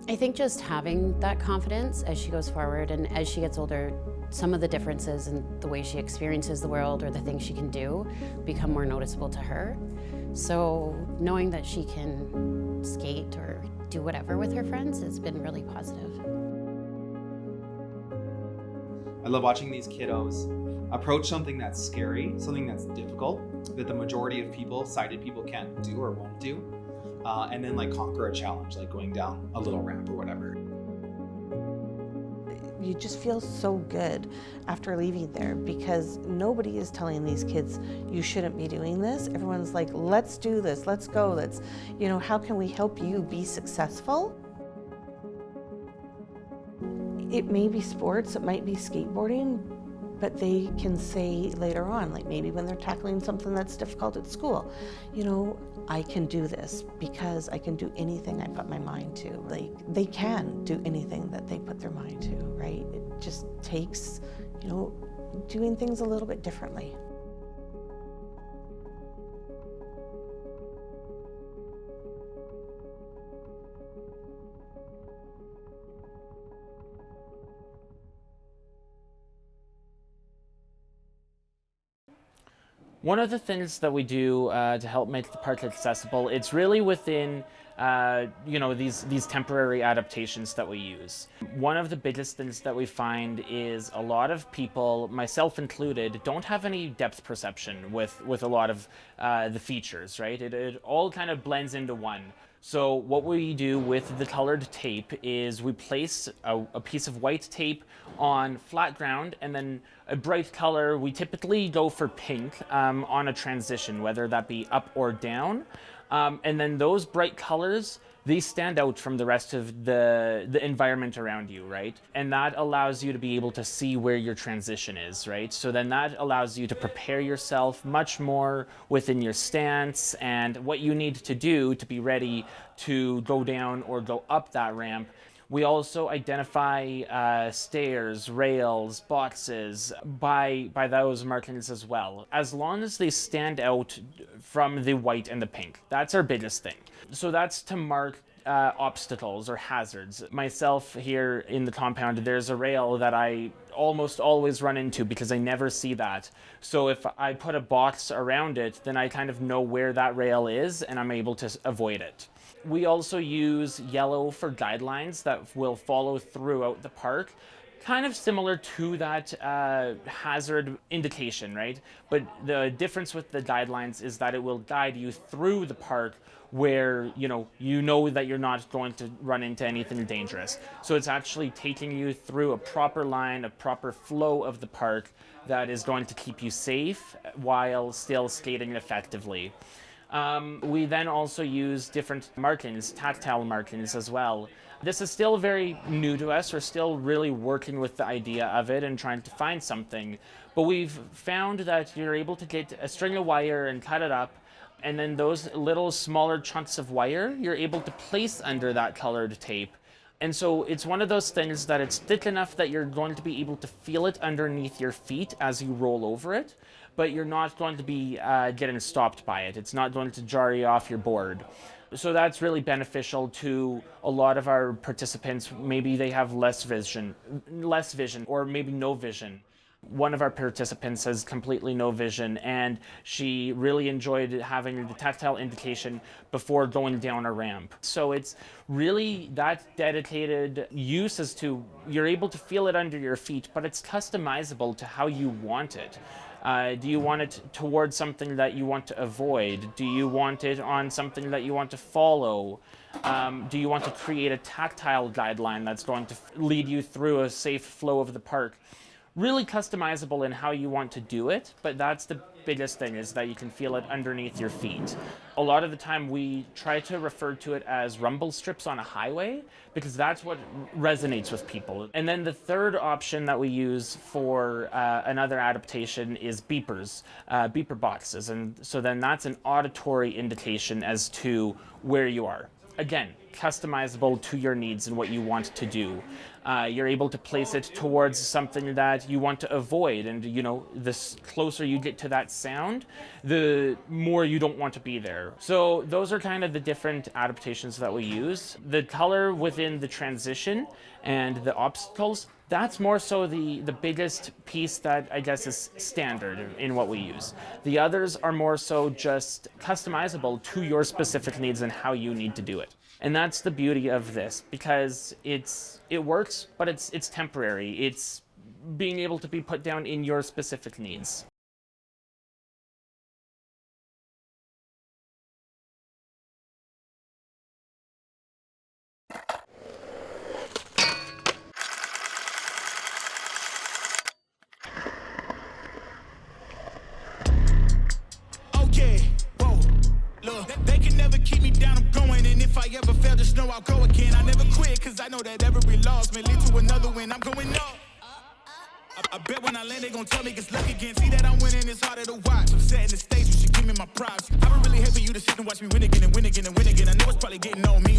I think just having that confidence as she goes forward and as she gets older, some of the differences in the way she experiences the world or the things she can do become more noticeable to her. So knowing that she can skate or do whatever with her friends has been really positive. I love watching these kiddos approach something that's scary, something that's difficult, that the majority of people, sighted people, can't do or won't do, and then like conquer a challenge, like going down a little ramp or whatever. You just feel so good after leaving there because nobody is telling these kids you shouldn't be doing this. Everyone's like, let's do this, let's go, let's, how can we help you be successful? It may be sports, it might be skateboarding, but they can say later on, like maybe when they're tackling something that's difficult at school, I can do this because I can do anything I put my mind to. Like they can do anything that they put their mind to, right? It just takes, doing things a little bit differently. One of the things that we do to help make the park accessible, it's really within these temporary adaptations that we use. One of the biggest things that we find is a lot of people, myself included, don't have any depth perception with a lot of the features, right? It all kind of blends into one. So what we do with the colored tape is we place a piece of white tape on flat ground and then a bright color. We typically go for pink on a transition, whether that be up or down. And then those bright colors, they stand out from the rest of the environment around you, right? And that allows you to be able to see where your transition is, right? So then that allows you to prepare yourself much more within your stance and what you need to do to be ready to go down or go up that ramp. We also identify stairs, rails, boxes by those markings as well, as long as they stand out from the white and the pink. That's our biggest thing. So that's to mark obstacles or hazards. Myself here in the compound, there's a rail that I almost always run into because I never see that. So if I put a box around it, then I kind of know where that rail is and I'm able to avoid it. We also use yellow for guidelines that will follow throughout the park, kind of similar to that hazard indication, right? But the difference with the guidelines is that it will guide you through the park where you know that you're not going to run into anything dangerous. So it's actually taking you through a proper line, a proper flow of the park that is going to keep you safe while still skating effectively. We then also use different markings, tactile markings as well. This is still very new to us. We're still really working with the idea of it and trying to find something. But we've found that you're able to get a string of wire and cut it up, and then those little smaller chunks of wire, you're able to place under that colored tape. And so it's one of those things that it's thick enough that you're going to be able to feel it underneath your feet as you roll over it, but you're not going to be getting stopped by it. It's not going to jar you off your board. So that's really beneficial to a lot of our participants. Maybe they have less vision, or maybe no vision. One of our participants has completely no vision, and she really enjoyed having the tactile indication before going down a ramp. So it's really that dedicated use as to you're able to feel it under your feet, but it's customizable to how you want it. Do you want it towards something that you want to avoid? Do you want it on something that you want to follow? Do you want to create a tactile guideline that's going to lead you through a safe flow of the park? Really customizable in how you want to do it, but that's the biggest thing, is that you can feel it underneath your feet. A lot of the time we try to refer to it as rumble strips on a highway because that's what resonates with people. And then the third option that we use for another adaptation is beepers, beeper boxes. And so then that's an auditory indication as to where you are. Again, customizable to your needs and what you want to do. You're able to place it towards something that you want to avoid, and the closer you get to that sound, the more you don't want to be there. So those are kind of the different adaptations that we use. The color within the transition and the obstacles, that's more so the biggest piece that I guess is standard in what we use. The others are more so just customizable to your specific needs and how you need to do it. And that's the beauty of this, because it works, but it's temporary. It's being able to be put down in your specific needs. They can never keep me down, I'm going. And if I ever fail, just know I'll go again. I never quit, cause I know that every loss may lead to another win. I'm going up. I bet when I land, they gon' tell me it's luck again. See that I'm winning, it's harder to watch. I'm setting the stage, you should give me my props. I would really hate for you to sit and watch me win again and win again and win again. I know it's probably getting on me.